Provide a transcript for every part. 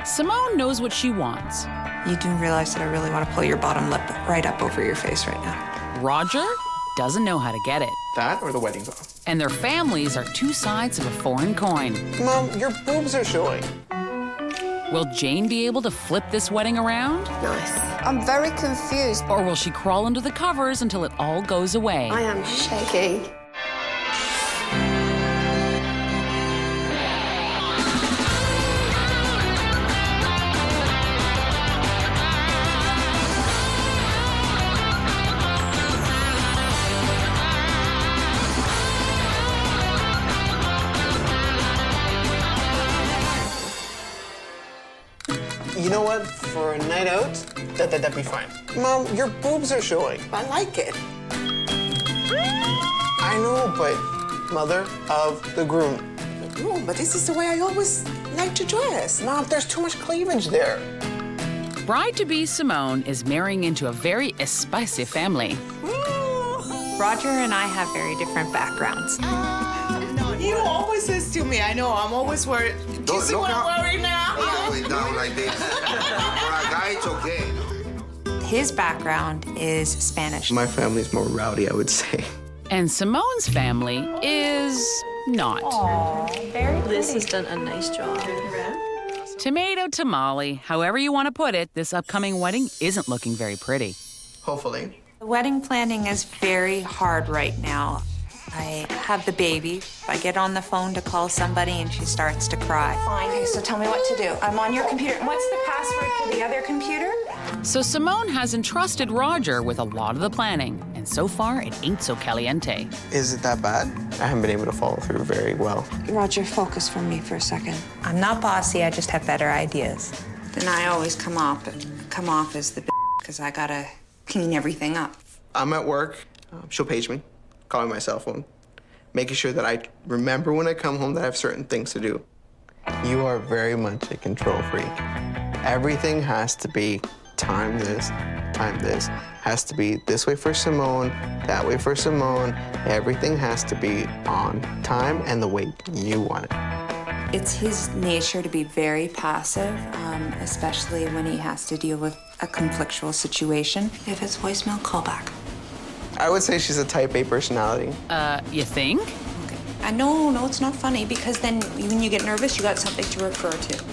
Simone knows what she wants. You do realize that I really want to pull your bottom lip right up over your face right now. Roger doesn't know how to get it. That or the wedding vow? And their families are two sides of a foreign coin. Mom, your boobs are showing. Will Jane be able to flip this wedding around? Nice. I'm very confused. Or will she crawl under the covers until it all goes away? I am shaking. You know what? For a night out, that'd be fine. Mom, your boobs are showing. I like it. I know, but mother of the groom. The groom, but this is the way I always like to dress. Mom, there's too much cleavage there. Bride-to-be Simone is marrying into a very spicy family. Roger and I have very different backgrounds. You always says to me, I know, I'm always worried. Do you see what I'm worried now? Going down like this. For a guy, it's okay. His background is Spanish. My family's more rowdy, I would say. And Simone's family is not. Liz has done a nice job. Tomato tamale, however you want to put it, this upcoming wedding isn't looking very pretty. Hopefully. The wedding planning is very hard right now. I have the baby. I get on the phone to call somebody and she starts to cry. Okay, so tell me what to do. I'm on your computer. What's the password for the other computer? So Simone has entrusted Roger with a lot of the planning, and so far it ain't so caliente. Is it that bad? I haven't been able to follow through very well. Roger, focus for me for a second. I'm not bossy, I just have better ideas. Then I always come off as the because I gotta clean everything up. I'm at work. She'll page me, calling my cell phone, making sure that I remember when I come home that I have certain things to do. You are very much a control freak. Everything has to be time this, has to be this way for Simone, that way for Simone. Everything has to be on time and the way you want it. It's his nature to be very passive, especially when he has to deal with a conflictual situation. If it's voicemail, call back. I would say she's a type A personality. You think? Okay. No, it's not funny, because then when you get nervous, you got something to refer to.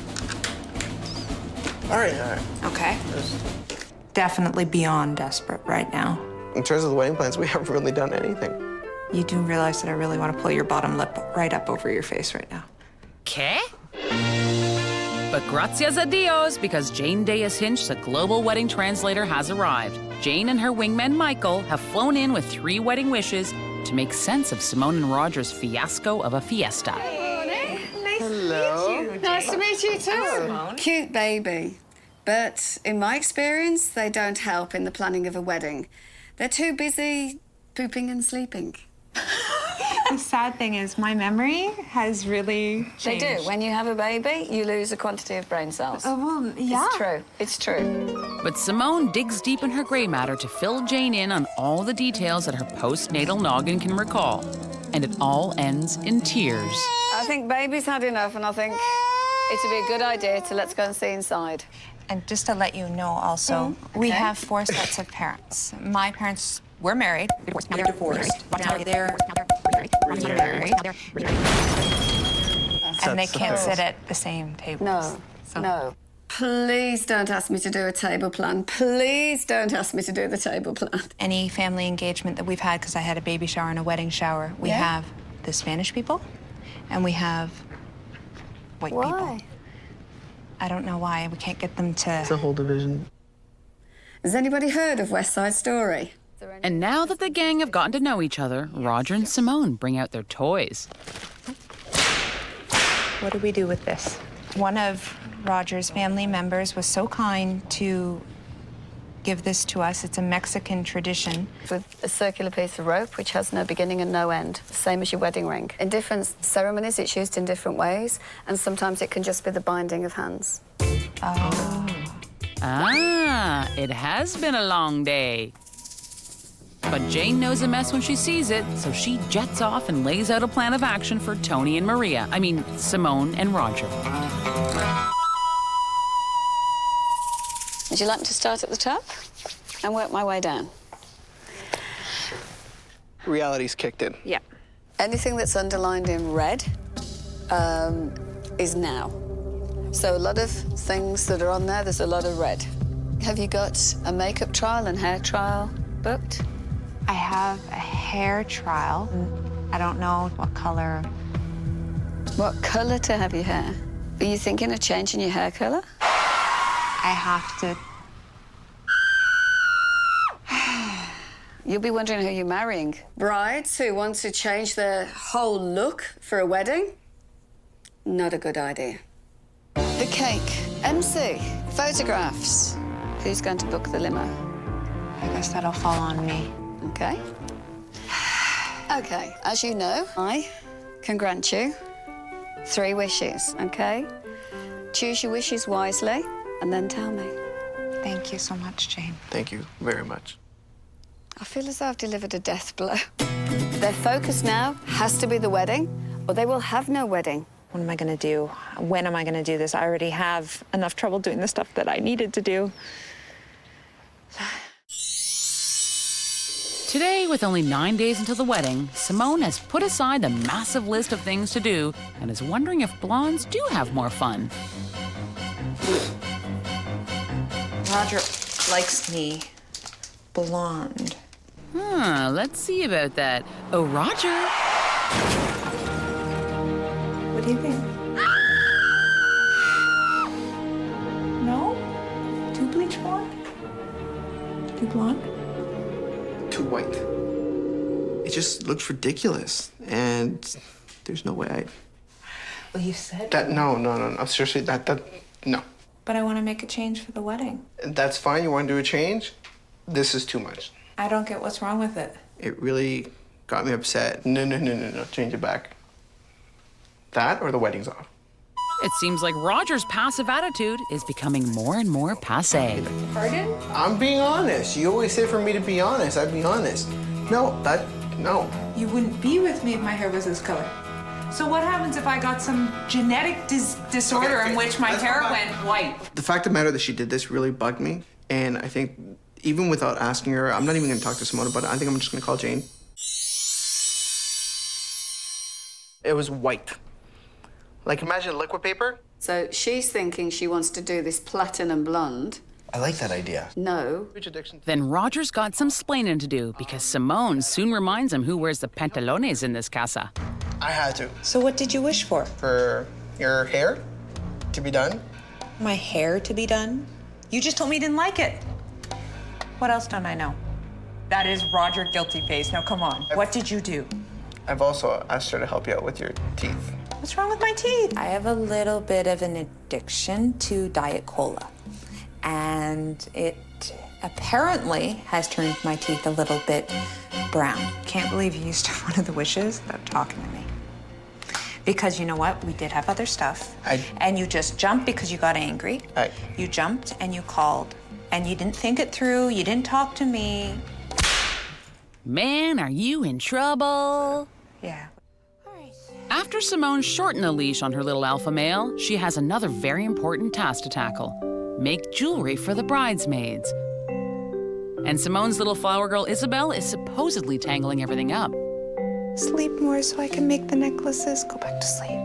All right. Okay. Definitely beyond desperate right now. In terms of the wedding plans, we haven't really done anything. You do realize that I really want to pull your bottom lip right up over your face right now. ¿Qué? But gracias a Dios, because Jane Diaz-Hinch's a global wedding translator has arrived. Jane and her wingman, Michael, have flown in with 3 wedding wishes to make sense of Simone and Roger's fiasco of a fiesta. Hello. Nice to meet you too. Cute baby. But in my experience, they don't help in the planning of a wedding. They're too busy pooping and sleeping. The sad thing is my memory has really changed. They do. When you have a baby, you lose a quantity of brain cells. Oh, well, yeah. It's true. It's true. But Simone digs deep in her gray matter to fill Jane in on all the details that her postnatal noggin can recall. And it all ends in tears. I think baby's had enough, and I think it'd be a good idea to let's go and see inside. And just to let you know also, we have 4 sets of parents. My parents were married. Now they're divorced. Now they're remarried. And they can't sit at the same table. No. Please don't ask me to do a table plan. Please don't ask me to do the table plan. Any family engagement that we've had, because I had a baby shower and a wedding shower, we have the Spanish people and we have white people. I don't know why. We can't get them to... It's a whole division. Has anybody heard of Westside Story? And now that the gang have gotten to know each other, Roger and Simone bring out their toys. What do we do with this? One of Roger's family members was so kind to give this to us. It's a Mexican tradition. With a circular piece of rope, which has no beginning and no end, same as your wedding ring. In different ceremonies, it's used in different ways, and sometimes it can just be the binding of hands. Oh. Ah, it has been a long day. But Jane knows a mess when she sees it, so she jets off and lays out a plan of action for Tony and Maria. I mean, Simone and Roger. Would you like me to start at the top and work my way down? Reality's kicked in. Yeah. Anything that's underlined in red is now. So a lot of things that are on there, there's a lot of red. Have you got a makeup trial and hair trial booked? I have a hair trial. I don't know what color. What colour to have your hair? Are you thinking of changing your hair colour? I have to. You'll be wondering who you're marrying. Brides who want to change their whole look for a wedding? Not a good idea. The cake, MC, photographs. Who's going to book the limo? I guess that'll fall on me. Okay. Okay, as you know, I can grant you 3 wishes, okay? Choose your wishes wisely and then tell me. Thank you so much, Jane. Thank you very much. I feel as though I've delivered a death blow. Their focus now has to be the wedding, or they will have no wedding. What am I gonna do? When am I gonna do this? I already have enough trouble doing the stuff that I needed to do. Today, with only 9 days until the wedding, Simone has put aside the massive list of things to do and is wondering if blondes do have more fun. Roger likes me blonde. Let's see about that. Oh, Roger. What do you think? No? Too bleach blonde? Too blonde? Too white. It just looks ridiculous, and there's no way I. Well, you said That no. Seriously, no. But I want to make a change for the wedding. That's fine. You want to do a change? This is too much. I don't get what's wrong with it. It really got me upset. No. Change it back. That or the wedding's off. It seems like Roger's passive attitude is becoming more and more passé. Pardon? I'm being honest. You always say for me to be honest. I'd be honest. No. You wouldn't be with me if my hair was this color. So what happens if I got some genetic disorder in which my hair went white? The fact of the matter that she did this really bugged me. And I think even without asking her, I'm not even going to talk to Simone about it. I think I'm just going to call Jane. It was white. Like, imagine liquid paper. So she's thinking she wants to do this platinum blonde. I like that idea. No. Then Roger's got some splaining to do because Simone soon reminds him who wears the pantalones in this casa. I had to. So what did you wish for? For your hair to be done. My hair to be done? You just told me you didn't like it. What else don't I know? That is Roger guilty face. Now, come on. What did you do? I've also asked her to help you out with your teeth. What's wrong with my teeth? I have a little bit of an addiction to Diet Cola. And it apparently has turned my teeth a little bit brown. Can't believe you used one of the wishes without talking to me. Because you know what? We did have other stuff. And you just jumped because you got angry. You jumped and you called. And you didn't think it through. You didn't talk to me. Man, are you in trouble? Yeah. After Simone shortened the leash on her little alpha male, she has another very important task to tackle. Make jewelry for the bridesmaids. And Simone's little flower girl, Isabel, is supposedly tangling everything up. Sleep more so I can make the necklaces. Go back to sleep.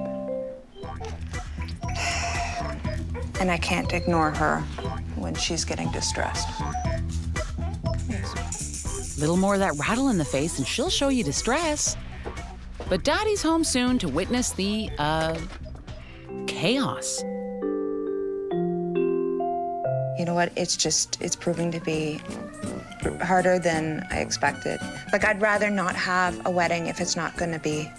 And I can't ignore her when she's getting distressed. Little more of that rattle in the face and she'll show you distress. But Daddy's home soon to witness the, chaos. You know what? It's proving to be harder than I expected. Like, I'd rather not have a wedding if it's not gonna be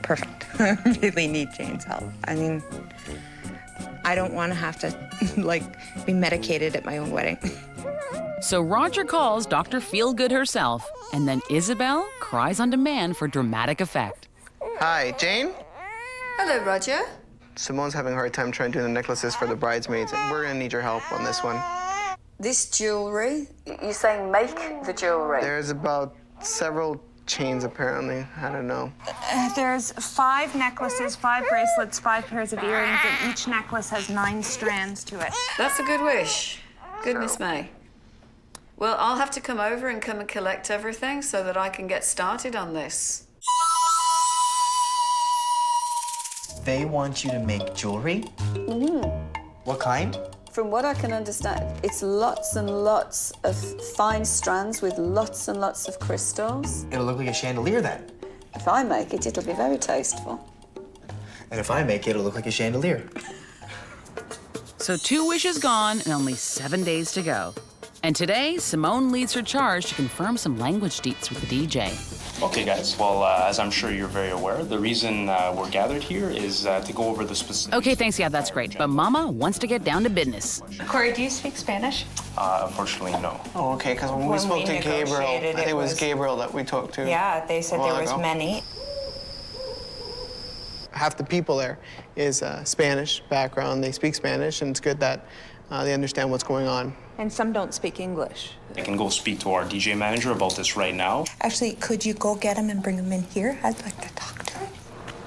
perfect. I really need Jane's help. I mean, I don't wanna have to, be medicated at my own wedding. So Roger calls Dr. Feelgood herself, and then Isabel cries on demand for dramatic effect. Hi, Jane? Hello, Roger. Simone's having a hard time trying to do the necklaces for the bridesmaids. We're gonna need your help on this one. This jewelry, you're saying make the jewelry? There's about several chains, apparently. I don't know. There's 5 necklaces, 5 bracelets, 5 pairs of earrings, and each necklace has 9 strands to it. That's a good wish. Goodness me. Well, I'll have to come over and come and collect everything so that I can get started on this. They want you to make jewelry? What kind? From what I can understand, it's lots and lots of fine strands with lots and lots of crystals. It'll look like a chandelier then. If I make it, it'll be very tasteful. And if I make it, it'll look like a chandelier. So 2 wishes gone and only 7 days to go. And today, Simone leads her charge to confirm some language deets with the DJ. Okay, guys. Well, as I'm sure you're very aware, the reason we're gathered here is to go over the specific... Okay, thanks. Yeah, that's great. But Mama wants to get down to business. Corey, do you speak Spanish? Unfortunately, no. Oh, okay, because when we spoke to Gabriel, I think it was Gabriel that we talked to. Yeah, they said there was many. Half the people there is Spanish background. They speak Spanish, and it's good that they understand what's going on. And some don't speak English. I can go speak to our DJ manager about this right now. Actually, could you go get him and bring him in here? I'd like to talk to him.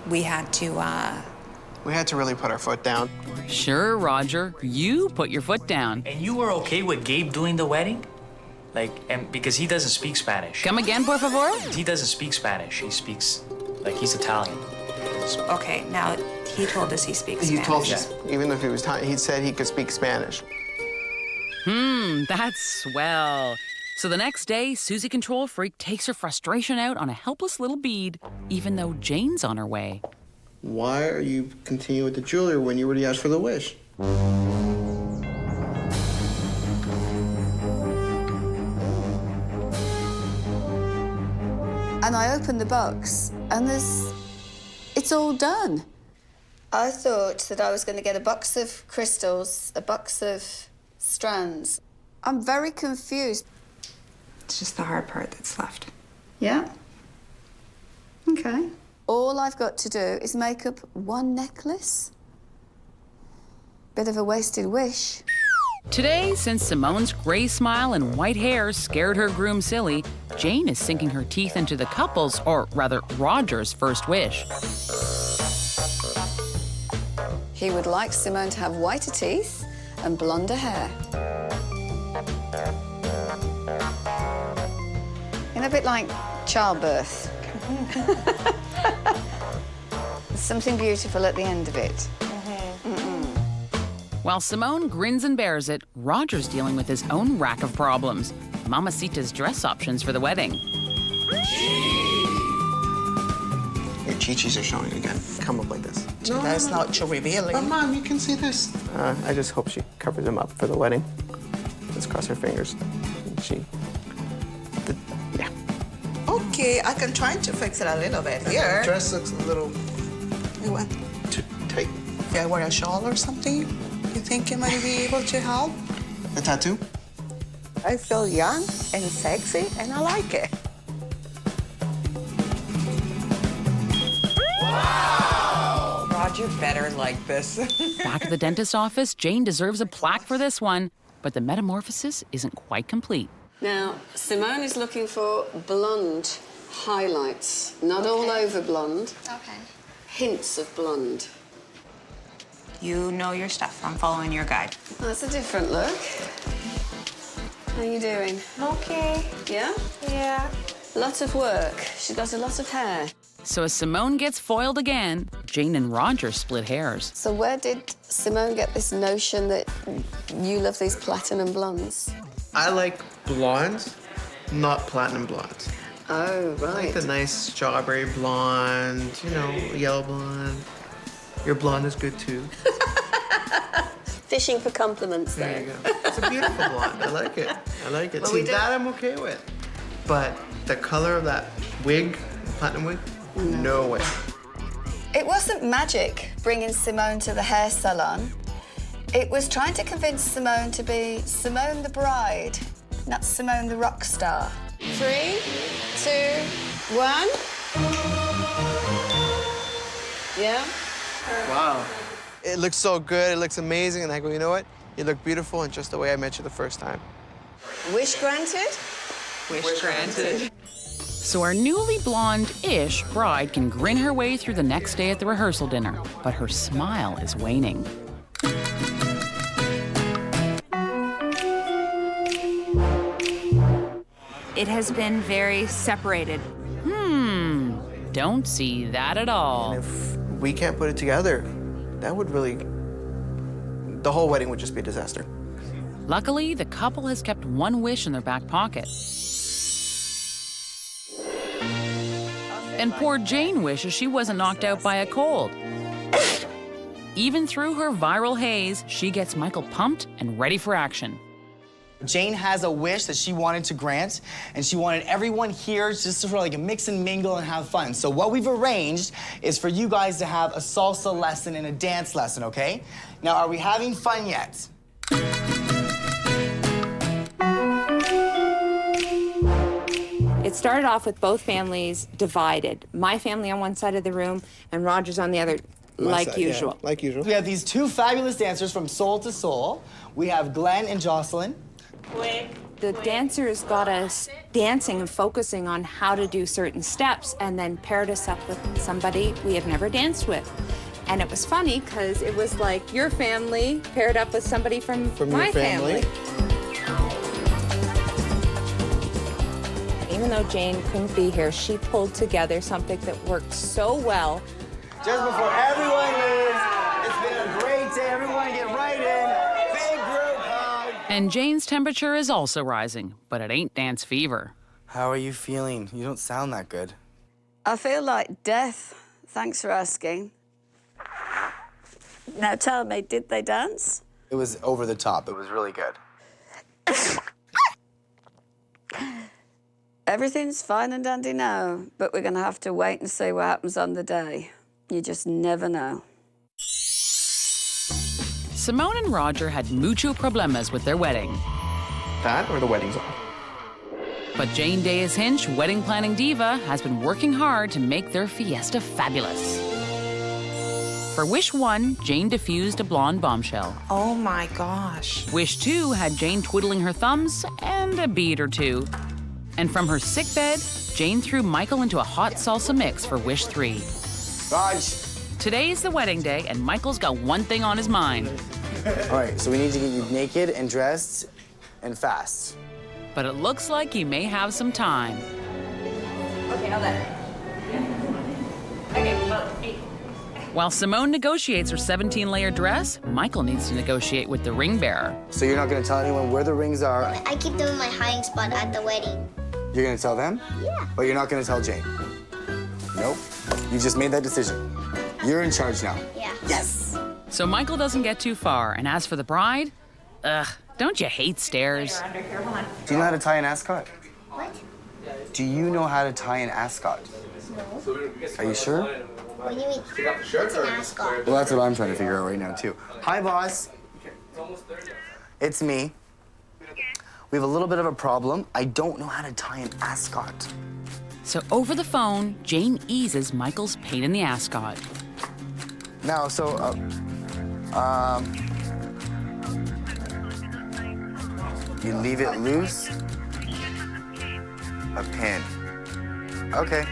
We had to really put our foot down. Sure, Roger. You put your foot down. And you were okay with Gabe doing the wedding? Like, and because he doesn't speak Spanish. Come again, por favor? He doesn't speak Spanish. He speaks, like, he's Italian. Okay, now he told us he speaks Spanish. He told us, even if he was he said he could speak Spanish. That's swell. So the next day, Susie Control Freak takes her frustration out on a helpless little bead, even though Jane's on her way. Why are you continuing with the jewelry when you already asked for the wish? And I opened the box, and it's all done. I thought that I was going to get a box of crystals, a box of strands. I'm very confused. It's just the hard part that's left. Yeah? Okay. All I've got to do is make up one necklace. Bit of a wasted wish. Today, since Simone's gray smile and white hair scared her groom silly, Jane is sinking her teeth into the couple's, or rather, Roger's first wish. He would like Simone to have whiter teeth and blonder hair. In a bit like childbirth. There's something beautiful at the end of it. While Simone grins and bears it, Roger's dealing with his own rack of problems. Mamacita's dress options for the wedding. Your chichis are showing again. Come up like this. No, that's not too revealing. But Mom, you can see this. I just hope she covers them up for the wedding. Let's cross her fingers. Yeah. Okay, I can try to fix it a little bit here. The dress looks a little too tight. If I wear a shawl or something, you think you might be able to help? A tattoo? I feel young and sexy, and I like it. Roger better like this. Back at the dentist's office, Jane deserves a plaque for this one, but the metamorphosis isn't quite complete. Now, Simone is looking for blonde highlights, not all over blonde. Okay. Hints of blonde. You know your stuff. I'm following your guide. That's a different look. How you doing? Okay. Yeah? Yeah. Lots of work. She's got a lot of hair. So as Simone gets foiled again, Jane and Roger split hairs. So where did Simone get this notion that you love these platinum blondes? I like blondes, not platinum blondes. Oh, right. I like the nice strawberry blonde, you know, yellow blonde. Your blonde is good too. Fishing for compliments There there. you go. It's a beautiful blonde. I like it. I like it. Well, See, we that I'm okay with. But the color of that wig, platinum wig, no way. It wasn't magic bringing Simone to the hair salon. It was trying to convince Simone to be Simone the bride, not Simone the rock star. 3, 2, 1. Yeah? Wow. It looks so good. It looks amazing. And I go, you know what? You look beautiful and just the way I met you the first time. Wish granted? Wish granted. So our newly blonde-ish bride can grin her way through the next day at the rehearsal dinner, but her smile is waning. it has been very separated. Don't see that at all. And if we can't put it together, that would really, the whole wedding would just be a disaster. Luckily, the couple has kept one wish in their back pocket. And poor Jane wishes she wasn't knocked out by a cold. Even through her viral haze, she gets Michael pumped and ready for action. Jane has a wish that she wanted to grant, and she wanted everyone here just to like mix and mingle and have fun. So what we've arranged is for you guys to have a salsa lesson and a dance lesson, okay? Now, are we having fun yet? It started off with both families divided. My family on one side of the room and Roger's on the other, like usual. Yeah, like usual. We have these two fabulous dancers from Soul to Soul. We have Glenn and Jocelyn. The dancers got us dancing and focusing on how to do certain steps and then paired us up with somebody we have never danced with. And it was funny because it was like your family paired up with somebody from my your family. Even though Jane couldn't be here, she pulled together something that worked so well. Just before everyone leaves, it's been a great day. Everyone get right in. Big group hug. And Jane's temperature is also rising, but it ain't dance fever. How are you feeling? You don't sound that good. I feel like death. Thanks for asking. Now tell me, did they dance? It was over the top. It was really good. Everything's fine and dandy now, but we're gonna have to wait and see what happens on the day. You just never know. Simone and Roger had mucho problemas with their wedding. That or the wedding's on. But Jane Deas Hinch, wedding planning diva, has been working hard to make their fiesta fabulous. For Wish 1, Jane diffused a blonde bombshell. Oh my gosh. Wish 2 had Jane twiddling her thumbs and a bead or two. And from her sickbed, Jane threw Michael into a hot salsa mix for Wish 3. Raj. Today's the wedding day, and Michael's got one thing on his mind. All right, so we need to get you naked and dressed and fast. But it looks like he may have some time. Okay, hold on. Okay, well, hey. While Simone negotiates her 17-layer dress, Michael needs to negotiate with the ring bearer. So you're not gonna tell anyone where the rings are? I keep them in my hiding spot at the wedding. You're gonna tell them? Yeah. But you're not gonna tell Jane? Nope. You just made that decision. You're in charge now. Yeah. Yes! So Michael doesn't get too far, and as for the bride, don't you hate stairs? Do you know how to tie an ascot? What? Do you know how to tie an ascot? No. Are you sure? What do you mean? What's an ascot? Well, that's what I'm trying to figure out right now, too. Hi, boss. It's me. We have a little bit of a problem. I don't know how to tie an ascot. So over the phone, Jane eases Michael's pain in the ascot. Now, so, you leave it loose. A pin. Okay.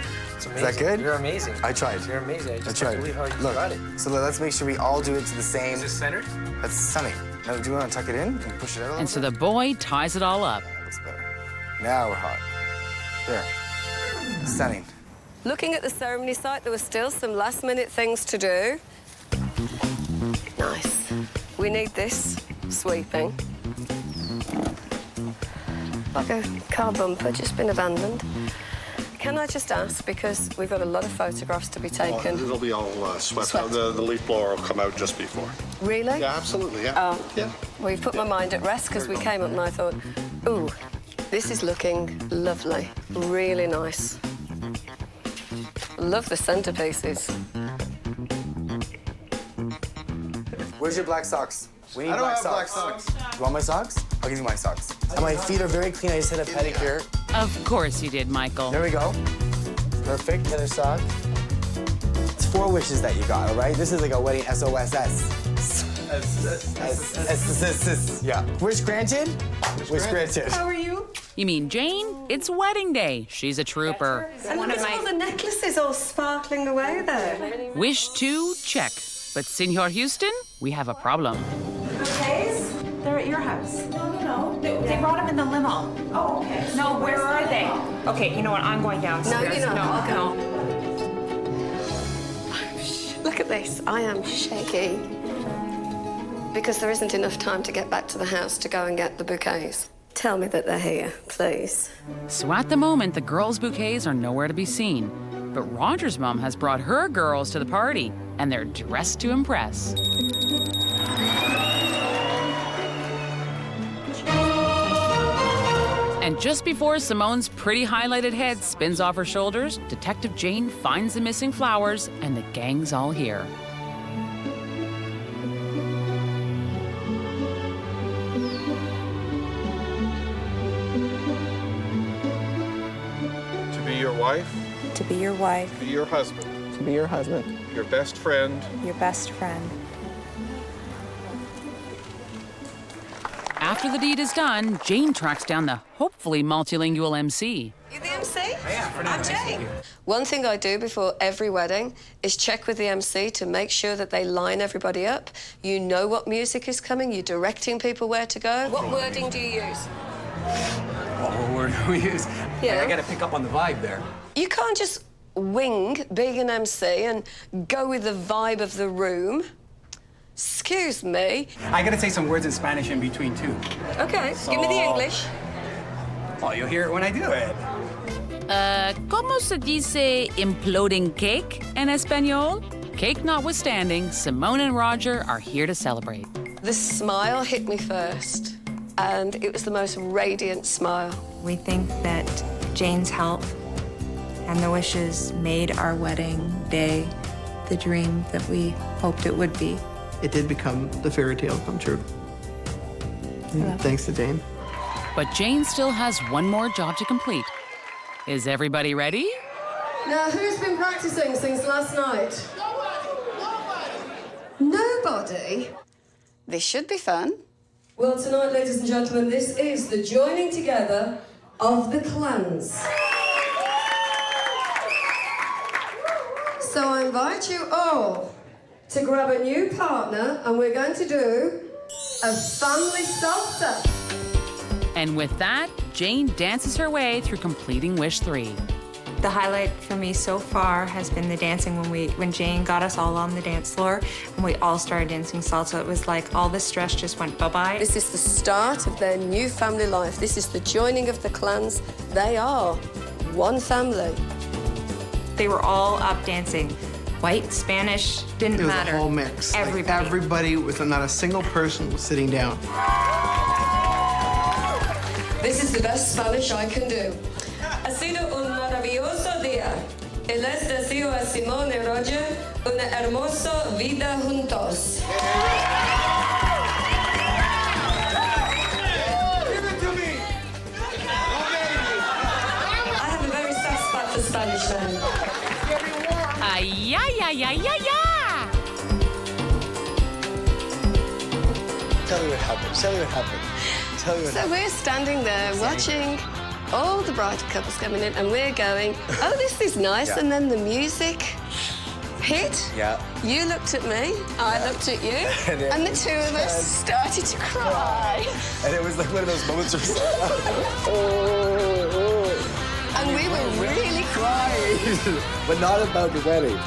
Is that good? You're amazing. I tried. You're amazing. I tried. Believe how you Look, got it. so let's make sure we all do it to the same. Is this centered? That's stunning. Now, do you want to tuck it in and push it out a little And so bit? the boy ties it all up. That looks better. Now we're hot. There. Stunning. Looking at the ceremony site, there were still some last-minute things to do. Nice. We need this sweeping. Like a car bumper, just been abandoned. Can I just ask, because we've got a lot of photographs to be taken. It'll be all swept. The leaf blower will come out just before. Really? Yeah, absolutely, yeah. Oh. Yeah. Well, you've put my mind at rest, because we came up and I thought, ooh, this is looking lovely. Really nice. Love the centerpieces. Where's your black socks? We need I don't black have black socks. socks. You want my socks? I'll give you my socks. And my feet are very clean. I just had a pedicure. Of course you did, Michael. There we go. Perfect. Other sock. It's 4 wishes that you got, all right? This is like a wedding SOS. Yeah. Wish granted? Wish granted. How are you? You mean Jane? It's wedding day. She's a trooper. And look at all the necklaces all sparkling away there. Wish 2, check. But Senor Houston, we have a problem. Bouquets? They're at your your house. No. They brought them in the limo. Oh, okay. No, where are they? Okay, you know what? I'm going downstairs. No, you're not. No. Look at this. I am shaky. Because there isn't enough time to get back to the house to go and get the bouquets. Tell me that they're here, please. So at the moment, the girls' bouquets are nowhere to be seen. But Roger's mom has brought her girls to the party, and they're dressed to impress. And just before Simone's pretty highlighted head spins off her shoulders, Detective Jane finds the missing flowers, and the gang's all here. To be your wife, To be your wife, to be your husband, To be your husband. your best friend, your best friend. After the deed is done, Jane tracks down the hopefully multilingual MC. You the MC? Yeah, I'm Jane. One thing I do before every wedding is check with the MC to make sure that they line everybody up. You know what music is coming, you're directing people where to go. What wording do you use? What word do we use? Yeah. I gotta pick up on the vibe there. You can't just wing being an MC and go with the vibe of the room. Excuse me. I gotta say some words in Spanish in between, too. Okay, give me the English. Well, you'll hear it when I do it. ¿Cómo se dice imploding cake en español? Cake notwithstanding, Simone and Roger are here to celebrate. The smile hit me first, and it was the most radiant smile. We think that Jane's help and the wishes made our wedding day the dream that we hoped it would be. It did become the fairy tale come true. Thanks to Jane. But Jane still has one more job to complete. Is everybody ready? Now, who's been practicing since last night? Nobody? This should be fun. Well, tonight, ladies and gentlemen, this is the joining together of the clans. So I invite you all to grab a new partner, and we're going to do a family salsa. And with that, Jane dances her way through completing Wish 3. The highlight for me so far has been the dancing when Jane got us all on the dance floor and we all started dancing salsa. It was like all the stress just went bye-bye. This is the start of their new family life. This is the joining of the clans. They are one family. They were all up dancing. White, Spanish, didn't matter. It was a whole mix. Everybody. Like everybody, with not a single person was sitting down. This is the best Spanish I can do. Ha sido un maravilloso día. Y les deseo a Simone and Roger una hermosa vida juntos. Give it to me. I have a very soft spot for Spanish men. Ay, ay, ay, ay, ay, ay. Tell me what happened. Tell me what happened. Tell me what So happened. we're standing there watching all the bridal couples coming in, and we're going, oh, this is nice. Yeah. And then the music hit. Yeah. You looked at me, I looked at you, and the two of us started to cry. And it was like one of those moments where And we were really crying. but not about the wedding.